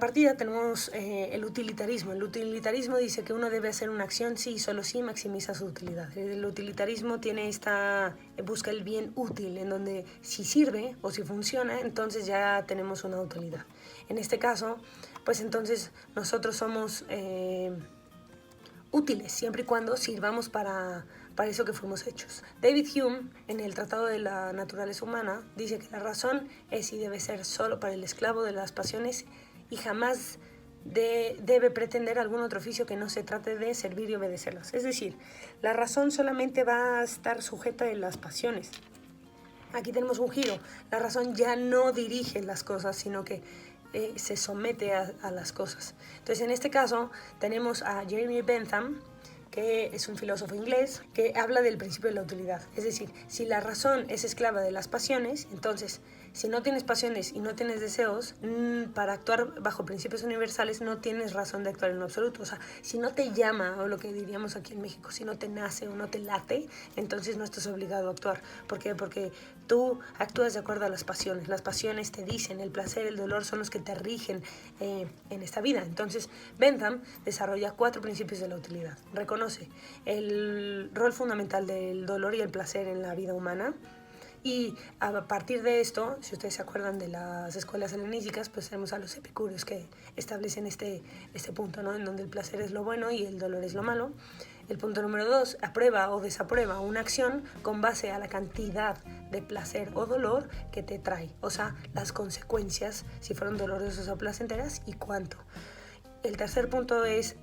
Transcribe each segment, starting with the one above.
contrapartida tenemos el utilitarismo. El utilitarismo dice que uno debe hacer una acción si y solo si maximiza su utilidad. El utilitarismo busca el bien útil, en donde si sirve o si funciona, entonces ya tenemos una utilidad. En este caso, pues entonces nosotros somos útiles siempre y cuando sirvamos para eso que fuimos hechos. David Hume, en el Tratado de la Naturaleza Humana, dice que la razón es y debe ser solo para el esclavo de las pasiones y jamás debe pretender algún otro oficio que no se trate de servir y obedecerlas. Es decir, la razón solamente va a estar sujeta a las pasiones. Aquí tenemos un giro. La razón ya no dirige las cosas, sino que se somete a las cosas. Entonces, en este caso, tenemos a Jeremy Bentham, que es un filósofo inglés, que habla del principio de la utilidad. Es decir, si la razón es esclava de las pasiones, entonces, si no tienes pasiones y no tienes deseos, para actuar bajo principios universales no tienes razón de actuar en lo absoluto. O sea, si no te llama, o lo que diríamos aquí en México, si no te nace o no te late, entonces no estás obligado a actuar. ¿Por qué? Porque tú actúas de acuerdo a las pasiones. Las pasiones te dicen, el placer, el dolor son los que te rigen en esta vida. Entonces, Bentham desarrolla 4 principios de la utilidad. Reconoce el rol fundamental del dolor y el placer en la vida humana. Y a partir de esto, si ustedes se acuerdan de las escuelas helenísticas, pues tenemos a los epicúreos que establecen este punto, ¿no? En donde el placer es lo bueno y el dolor es lo malo. El punto número 2, aprueba o desaprueba una acción con base a la cantidad de placer o dolor que te trae. O sea, las consecuencias, si fueron dolorosas o placenteras, y cuánto. El tercer punto es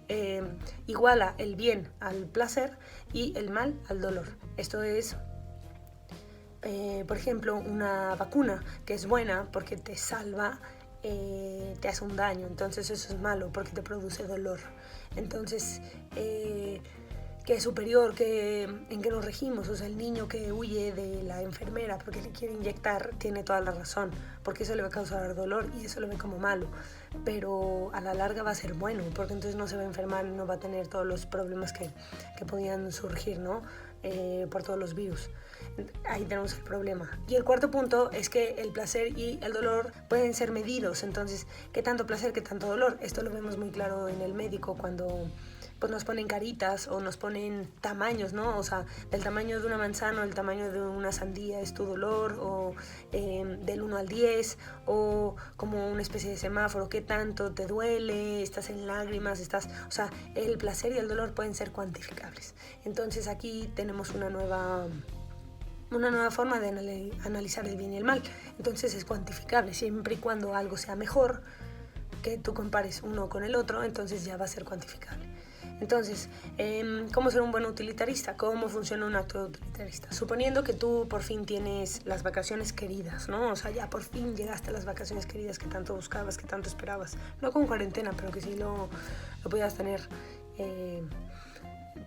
iguala el bien al placer y el mal al dolor. Esto es, por ejemplo, una vacuna que es buena porque te salva, te hace un daño, entonces eso es malo porque te produce dolor. Entonces, ¿qué es superior? ¿En qué nos regimos? O sea, el niño que huye de la enfermera porque le quiere inyectar tiene toda la razón, porque eso le va a causar dolor y eso lo ve como malo, pero a la larga va a ser bueno, porque entonces no se va a enfermar, no va a tener todos los problemas que podían surgir, ¿no? Por todos los virus. Ahí tenemos el problema. Y el cuarto punto es que el placer y el dolor pueden ser medidos. Entonces, ¿qué tanto placer, qué tanto dolor? Esto lo vemos muy claro en el médico cuando pues nos ponen caritas o nos ponen tamaños, ¿no? O sea, del tamaño de una manzana o el tamaño de una sandía es tu dolor, o del 1 al 10, o como una especie de semáforo, ¿qué tanto te duele? ¿Estás en lágrimas? O sea, el placer y el dolor pueden ser cuantificables. Entonces aquí tenemos una nueva forma de analizar el bien y el mal. Entonces es cuantificable, siempre y cuando algo sea mejor, que tú compares uno con el otro, entonces ya va a ser cuantificable. Entonces, ¿cómo ser un buen utilitarista? ¿Cómo funciona un acto utilitarista? Suponiendo que tú por fin tienes las vacaciones queridas, ¿no? O sea, ya por fin llegaste a las vacaciones queridas que tanto buscabas, que tanto esperabas. No con cuarentena, pero que sí lo podías tener,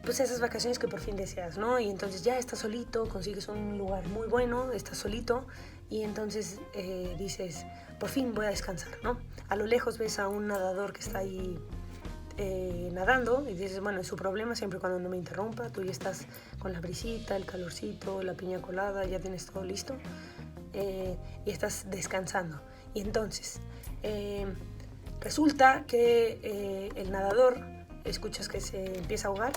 pues esas vacaciones que por fin deseas, ¿no? Y entonces ya estás solito, consigues un lugar muy bueno, estás solito y entonces dices, por fin voy a descansar, ¿no? A lo lejos ves a un nadador que está ahí nadando y dices, bueno, es su problema siempre y cuando no me interrumpa. Tú ya estás con la brisita, el calorcito, la piña colada, ya tienes todo listo y estás descansando. Y entonces resulta que el nadador, escuchas que se empieza a ahogar.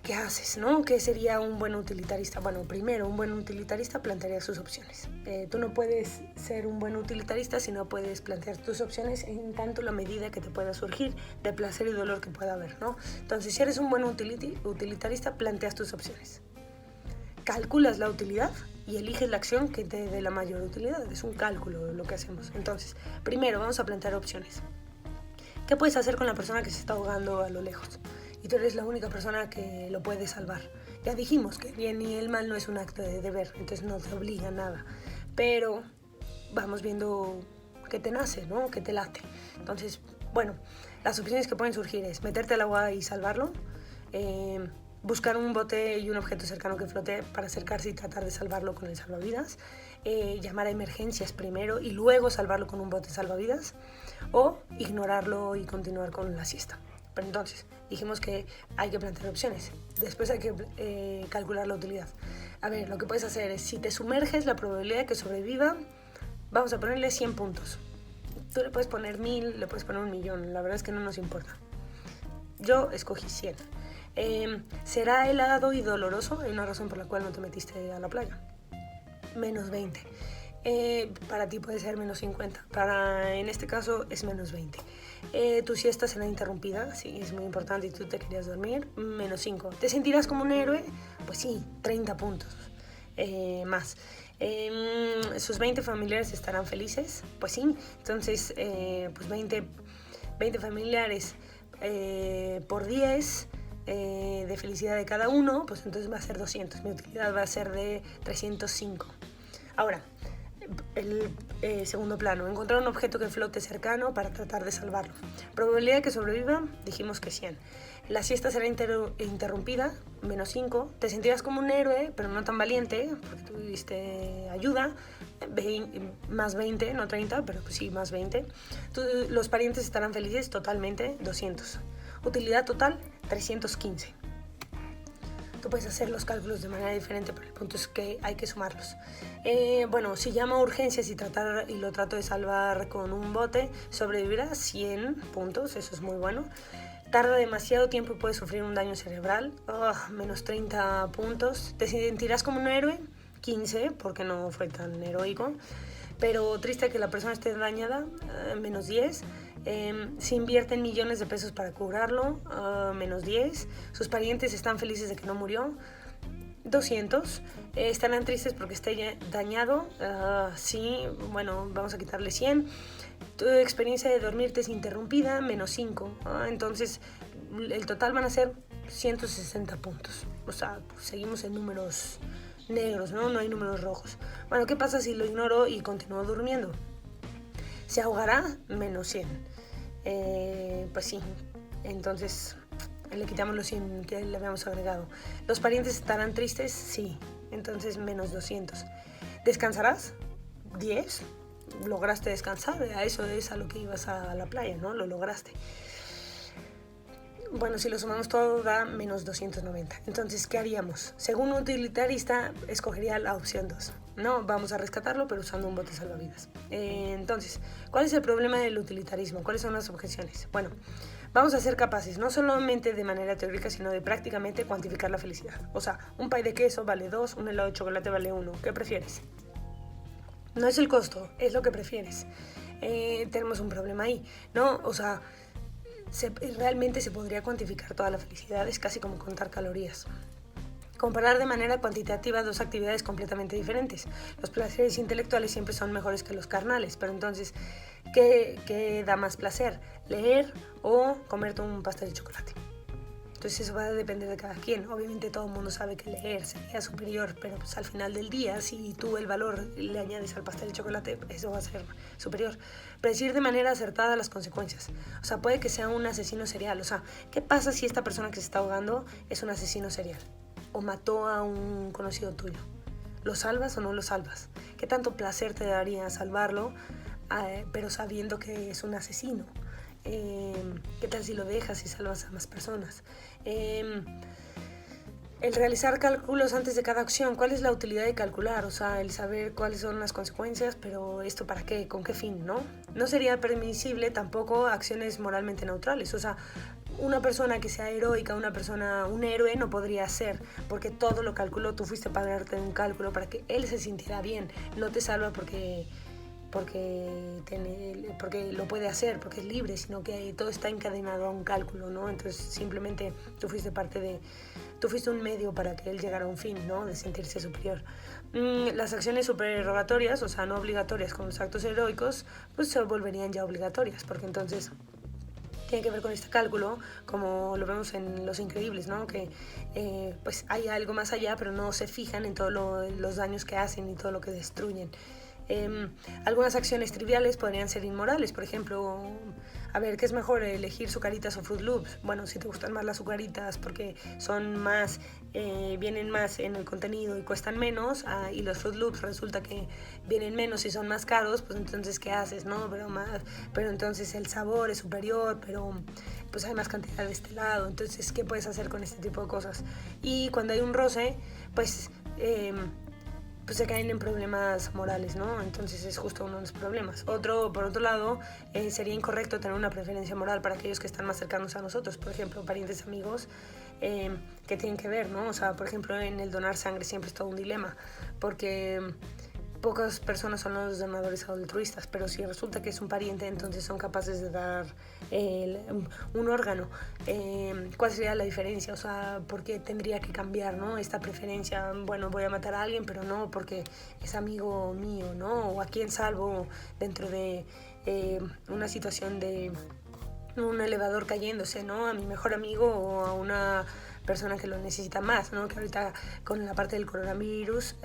¿Qué haces, no? ¿Qué sería un buen utilitarista? Bueno, primero, un buen utilitarista plantearía sus opciones. Tú no puedes ser un buen utilitarista si no puedes plantear tus opciones en tanto la medida que te pueda surgir de placer y dolor que pueda haber, ¿no? Entonces, si eres un buen utilitarista, planteas tus opciones. Calculas la utilidad y eliges la acción que te dé la mayor utilidad. Es un cálculo lo que hacemos. Entonces, primero vamos a plantear opciones. ¿Qué puedes hacer con la persona que se está ahogando a lo lejos? Y tú eres la única persona que lo puede salvar. Ya dijimos que el bien y el mal no es un acto de deber, entonces no te obliga a nada. Pero vamos viendo qué te nace, ¿no? Qué te late. Entonces, bueno, las opciones que pueden surgir es meterte al agua y salvarlo, buscar un bote y un objeto cercano que flote para acercarse y tratar de salvarlo con el salvavidas, llamar a emergencias primero y luego salvarlo con un bote salvavidas, o ignorarlo y continuar con la siesta. Pero entonces, dijimos que hay que plantear opciones. Después hay que calcular la utilidad. A ver, lo que puedes hacer es, si te sumerges, la probabilidad de que sobreviva, vamos a ponerle 100 puntos. Tú le puedes poner 1000, le puedes poner 1,000,000, la verdad es que no nos importa. Yo escogí 100. ¿Será helado y doloroso? Hay una razón por la cual no te metiste a la playa. -20. Para ti puede ser -50. En este caso es -20. Tu siesta será interrumpida, sí, es muy importante y tú te querías dormir, -5. ¿Te sentirás como un héroe? Pues sí, 30 puntos más. ¿Sus 20 familiares estarán felices? Pues sí, entonces pues 20 familiares por 10 de felicidad de cada uno, pues entonces va a ser 200. Mi utilidad va a ser de 305. Ahora, el segundo plano, encontrar un objeto que flote cercano para tratar de salvarlo. Probabilidad de que sobreviva, dijimos que 100. La siesta será interrumpida, -5. Te sentirás como un héroe, pero no tan valiente, porque tuviste ayuda, +20, no 30, pero pues sí, +20. Los parientes estarán felices, totalmente, 200. Utilidad total, 315. Tú puedes hacer los cálculos de manera diferente, pero el punto es que hay que sumarlos. Bueno, si llamo a urgencias y lo trato de salvar con un bote, sobrevivirá 100 puntos, eso es muy bueno. Tarda demasiado tiempo y puede sufrir un daño cerebral, -30 puntos. ¿Te sentirás como un héroe? 15, porque no fue tan heroico. Pero triste que la persona esté dañada, -10. Se invierten millones de pesos para curarlo, -10. Sus parientes están felices de que no murió, 200. Estarán tristes porque esté dañado, sí, bueno, vamos a quitarle 100. Tu experiencia de dormirte es interrumpida, -5. Entonces el total van a ser 160 puntos. O sea, seguimos en números negros, ¿no? No hay números rojos. Bueno, ¿qué pasa si lo ignoro y continúo durmiendo? ¿Se ahogará? -100. Pues sí, entonces le quitamos los 100 que le habíamos agregado. ¿Los parientes estarán tristes? Sí, entonces -200. ¿Descansarás? 10. Lograste descansar, a eso es a lo que ibas a la playa, ¿no? Lo lograste. Bueno, si lo sumamos todo da -290. Entonces, ¿qué haríamos? Según un utilitarista, escogería la opción 2. No, vamos a rescatarlo, pero usando un bote salvavidas. Entonces, ¿cuál es el problema del utilitarismo? ¿Cuáles son las objeciones? Bueno, vamos a ser capaces, no solamente de manera teórica, sino de prácticamente cuantificar la felicidad. O sea, un pie de queso vale 2, un helado de chocolate vale 1. ¿Qué prefieres? No es el costo, es lo que prefieres. Tenemos un problema ahí, ¿no? O sea, realmente se podría cuantificar toda la felicidad, es casi como contar calorías. Comparar de manera cuantitativa dos actividades completamente diferentes. Los placeres intelectuales siempre son mejores que los carnales, pero entonces, ¿qué da más placer? ¿Leer o comerte un pastel de chocolate? Entonces eso va a depender de cada quien. Obviamente todo el mundo sabe que leer sería superior, pero pues al final del día, si tú el valor le añades al pastel de chocolate, eso va a ser superior. Predecir de manera acertada las consecuencias. O sea, puede que sea un asesino serial. O sea, ¿qué pasa si esta persona que se está ahogando es un asesino serial? O mató a un conocido tuyo. ¿Lo salvas o no lo salvas? ¿Qué tanto placer te daría salvarlo, pero sabiendo que es un asesino? ¿Qué tal si lo dejas y salvas a más personas? El realizar cálculos antes de cada acción. ¿Cuál es la utilidad de calcular? O sea, el saber cuáles son las consecuencias, pero ¿esto para qué? ¿Con qué fin? No sería permisible tampoco acciones moralmente neutrales. O sea, una persona que sea heroica, un héroe no podría ser, porque todo lo calculó. Tú fuiste para darte un cálculo para que él se sintiera bien. No te salva porque lo puede hacer, porque es libre, sino que todo está encadenado a un cálculo, ¿no? Entonces simplemente tú fuiste un medio para que él llegara a un fin, ¿no? De sentirse superior. Las acciones supererogatorias, o sea, no obligatorias, con los actos heroicos, pues se volverían ya obligatorias, porque entonces tiene que ver con este cálculo, como lo vemos en Los Increíbles, ¿no? Que pues hay algo más allá, pero no se fijan en todos los daños que hacen y todo lo que destruyen. Algunas acciones triviales podrían ser inmorales, por ejemplo, a ver, ¿qué es mejor, elegir Sucaritas o Fruit Loops? Bueno, si te gustan más las Sucaritas porque son más, vienen más en el contenido y cuestan menos, y los Fruit Loops resulta que vienen menos y son más caros, pues entonces ¿qué haces, no? Pero entonces el sabor es superior, pero pues hay más cantidad de este lado, entonces ¿qué puedes hacer con este tipo de cosas? Y cuando hay un roce, pues pues se caen en problemas morales, ¿no? Entonces es justo uno de los problemas. Por otro lado, sería incorrecto tener una preferencia moral para aquellos que están más cercanos a nosotros, por ejemplo, parientes, amigos, que tienen que ver, ¿no? O sea, por ejemplo, en el donar sangre siempre es todo un dilema, porque pocas personas son los donadores altruistas, pero si resulta que es un pariente, entonces son capaces de dar un órgano. ¿Cuál sería la diferencia? O sea, ¿por qué tendría que cambiar, ¿no? Esta preferencia? Bueno, voy a matar a alguien, pero no porque es amigo mío, ¿no? O a quién salvo dentro de una situación de un elevador cayéndose, ¿no? A mi mejor amigo o a una persona que lo necesita más, ¿no? Que ahorita con la parte del coronavirus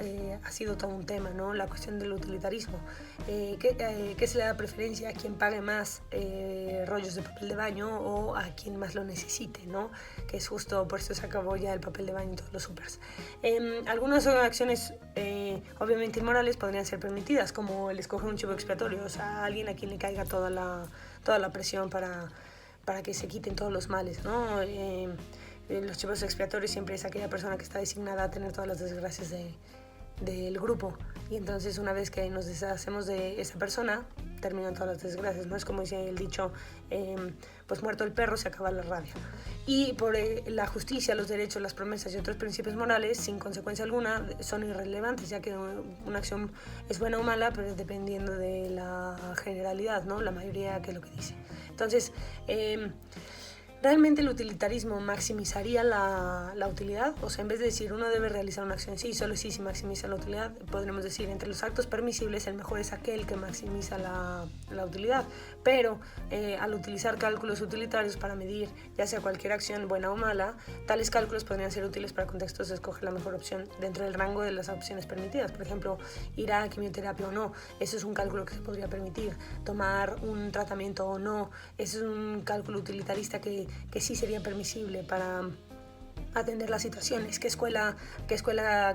ha sido todo un tema, ¿no? La cuestión del utilitarismo. ¿Qué se le da preferencia a quien pague más rollos de papel de baño o a quien más lo necesite, ¿no? Que es justo por eso se acabó ya el papel de baño en todos los supers. Algunas acciones obviamente inmorales podrían ser permitidas, como el escoger un chivo expiatorio, o sea, alguien a quien le caiga toda la presión para que se quiten todos los males, ¿no? Los chivos expiatorios siempre es aquella persona que está designada a tener todas las desgracias del grupo, y entonces una vez que nos deshacemos de esa persona terminan todas las desgracias, ¿no? Es como dice el dicho, pues muerto el perro se acaba la rabia. Y por la justicia, los derechos, las promesas y otros principios morales, sin consecuencia alguna, son irrelevantes, ya que una acción es buena o mala, pero dependiendo de la generalidad, ¿no? La mayoría, que es lo que dice. Entonces, ¿realmente el utilitarismo maximizaría la utilidad? O sea, en vez de decir uno debe realizar una acción sí, solo sí, si maximiza la utilidad, podremos decir entre los actos permisibles el mejor es aquel que maximiza la utilidad. Pero al utilizar cálculos utilitarios para medir ya sea cualquier acción buena o mala, tales cálculos podrían ser útiles para contextos de escoger la mejor opción dentro del rango de las opciones permitidas. Por ejemplo, ir a quimioterapia o no, eso es un cálculo que se podría permitir. Tomar un tratamiento o no, eso es un cálculo utilitarista que sí sería permisible para atender las situaciones, qué escuela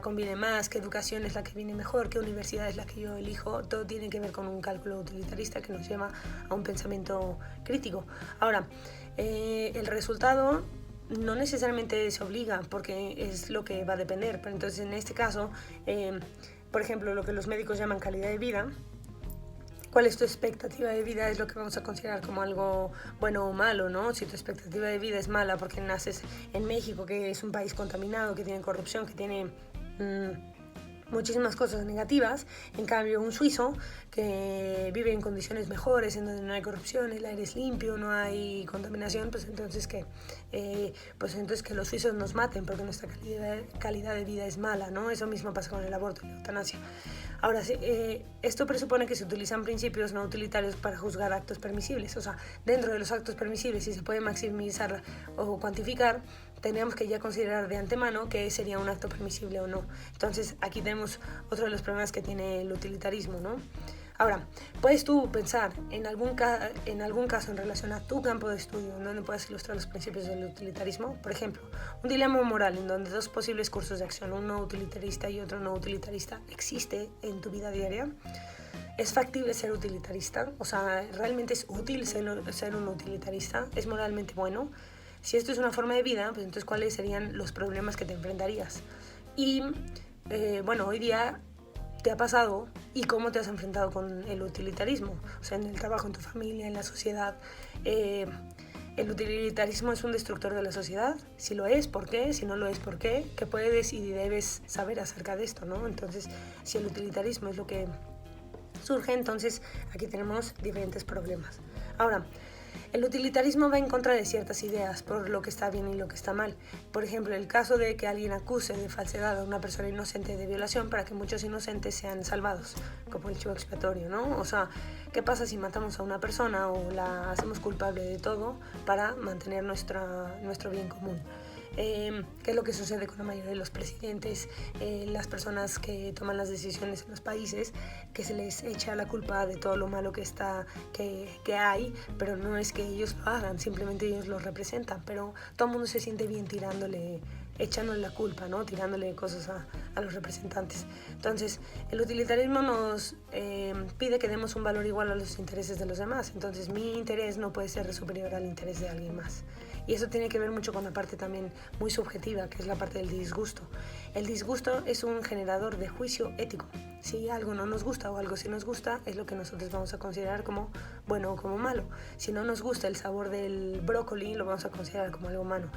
conviene más, qué educación es la que viene mejor, qué universidad es la que yo elijo. Todo tiene que ver con un cálculo utilitarista que nos lleva a un pensamiento crítico. Ahora, el resultado no necesariamente se obliga, porque es lo que va a depender, pero entonces en este caso, por ejemplo, lo que los médicos llaman calidad de vida, ¿cuál es tu expectativa de vida? Es lo que vamos a considerar como algo bueno o malo, ¿no? Si tu expectativa de vida es mala porque naces en México, que es un país contaminado, que tiene corrupción, que tiene muchísimas cosas negativas. En cambio, un suizo que vive en condiciones mejores, en donde no hay corrupción, el aire es limpio, no hay contaminación, pues entonces que los suizos nos maten porque nuestra calidad de vida es mala, ¿no? Eso mismo pasa con el aborto y la eutanasia. Ahora, esto presupone que se utilizan principios no utilitarios para juzgar actos permisibles. O sea, dentro de los actos permisibles, si se puede maximizar o cuantificar, tendríamos que ya considerar de antemano que sería un acto permisible o no. Entonces, aquí tenemos otro de los problemas que tiene el utilitarismo, ¿no? Ahora, puedes tú pensar en algún caso en relación a tu campo de estudio en donde puedas ilustrar los principios del utilitarismo. Por ejemplo, un dilema moral en donde dos posibles cursos de acción, uno utilitarista y otro no utilitarista, existe en tu vida diaria. ¿Es factible ser utilitarista? O sea, ¿realmente es útil ser un utilitarista? ¿Es moralmente bueno? Si esto es una forma de vida, pues entonces ¿cuáles serían los problemas que te enfrentarías? Y bueno, hoy día te ha pasado y cómo te has enfrentado con el utilitarismo, o sea, en el trabajo, en tu familia, en la sociedad. ¿El utilitarismo es un destructor de la sociedad? Si lo es, ¿por qué? Si no lo es, ¿por qué? ¿Qué puedes y debes saber acerca de esto, ¿no? Entonces, si el utilitarismo es lo que surge, entonces aquí tenemos diferentes problemas. Ahora, el utilitarismo va en contra de ciertas ideas por lo que está bien y lo que está mal. Por ejemplo, el caso de que alguien acuse de falsedad a una persona inocente de violación para que muchos inocentes sean salvados, como el chivo expiatorio, ¿no? O sea, ¿qué pasa si matamos a una persona o la hacemos culpable de todo para mantener nuestro bien común? ¿Qué es lo que sucede con la mayoría de los presidentes, las personas que toman las decisiones en los países, que se les echa la culpa de todo lo malo que hay, pero no es que ellos lo hagan, simplemente ellos lo representan, pero todo el mundo se siente bien tirándole echándole la culpa, ¿no? Tirándole cosas a los representantes. Entonces, el utilitarismo nos pide que demos un valor igual a los intereses de los demás. Entonces, mi interés no puede ser superior al interés de alguien más. Y eso tiene que ver mucho con la parte también muy subjetiva, que es la parte del disgusto. El disgusto es un generador de juicio ético. Si algo no nos gusta o algo sí nos gusta, es lo que nosotros vamos a considerar como bueno o como malo. Si no nos gusta el sabor del brócoli, lo vamos a considerar como algo malo.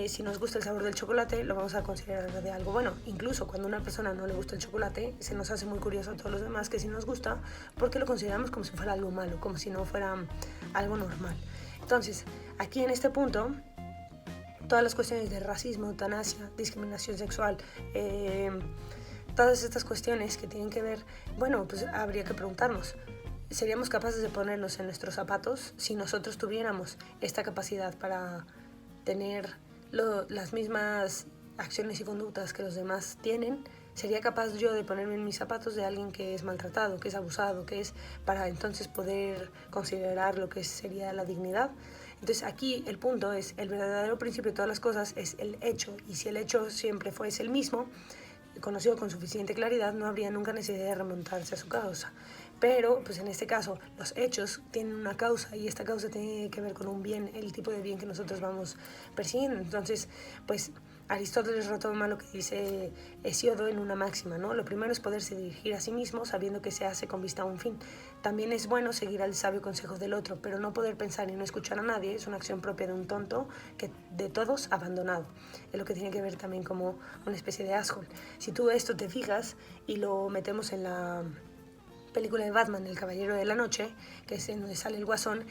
Si nos gusta el sabor del chocolate, lo vamos a considerar de algo bueno. Incluso cuando a una persona no le gusta el chocolate, se nos hace muy curioso a todos los demás que sí nos gusta, porque lo consideramos como si fuera algo malo, como si no fuera algo normal. Entonces, aquí en este punto, todas las cuestiones de racismo, eutanasia, discriminación sexual, todas estas cuestiones que tienen que ver, bueno, pues habría que preguntarnos, ¿seríamos capaces de ponernos en nuestros zapatos si nosotros tuviéramos esta capacidad para tener las mismas acciones y conductas que los demás tienen? ¿Sería capaz yo de ponerme en mis zapatos de alguien que es maltratado, que es abusado, que es para entonces poder considerar lo que sería la dignidad? Entonces aquí el punto es, el verdadero principio de todas las cosas es el hecho, y si el hecho siempre fuese el mismo, conocido con suficiente claridad, no habría nunca necesidad de remontarse a su causa. Pero, pues en este caso, los hechos tienen una causa y esta causa tiene que ver con un bien, el tipo de bien que nosotros vamos persiguiendo. Entonces, pues Aristóteles retoma lo que dice Hesíodo en una máxima, ¿no? Lo primero es poderse dirigir a sí mismo sabiendo que se hace con vista a un fin. También es bueno seguir al sabio consejo del otro, pero no poder pensar y no escuchar a nadie es una acción propia de un tonto que de todos abandonado. Es lo que tiene que ver también como una especie de asshole. Si tú esto te fijas y lo metemos en la película de Batman, El Caballero de la Noche, que es en donde sale el Guasón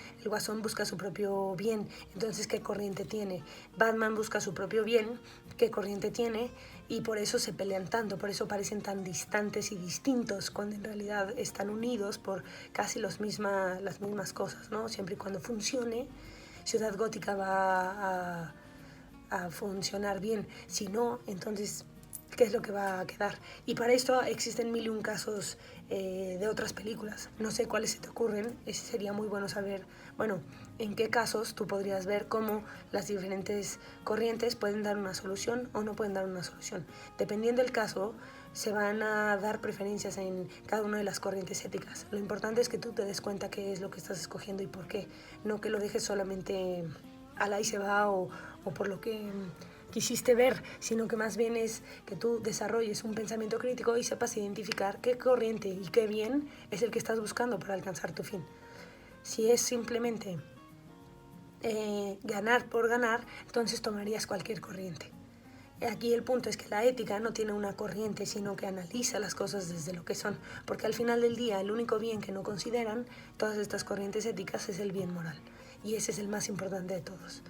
busca su propio bien. Entonces, ¿qué corriente tiene? Batman busca su propio bien, ¿qué corriente tiene? Y por eso se pelean tanto, por eso parecen tan distantes y distintos, cuando en realidad están unidos por casi las mismas cosas, ¿no? Siempre y cuando funcione, Ciudad Gótica va a funcionar bien. Si no, entonces, ¿qué es lo que va a quedar? Y para esto existen mil y un casos de otras películas. No sé cuáles se te ocurren. Sería muy bueno saber, bueno, en qué casos tú podrías ver cómo las diferentes corrientes pueden dar una solución o no pueden dar una solución. Dependiendo del caso, se van a dar preferencias en cada una de las corrientes éticas. Lo importante es que tú te des cuenta qué es lo que estás escogiendo y por qué. No que lo dejes solamente al ahí se va o por lo que quisiste ver, sino que más bien es que tú desarrolles un pensamiento crítico y sepas identificar qué corriente y qué bien es el que estás buscando para alcanzar tu fin. Si es simplemente ganar por ganar, entonces tomarías cualquier corriente. Aquí el punto es que la ética no tiene una corriente, sino que analiza las cosas desde lo que son, porque al final del día el único bien que no consideran todas estas corrientes éticas es el bien moral, y ese es el más importante de todos.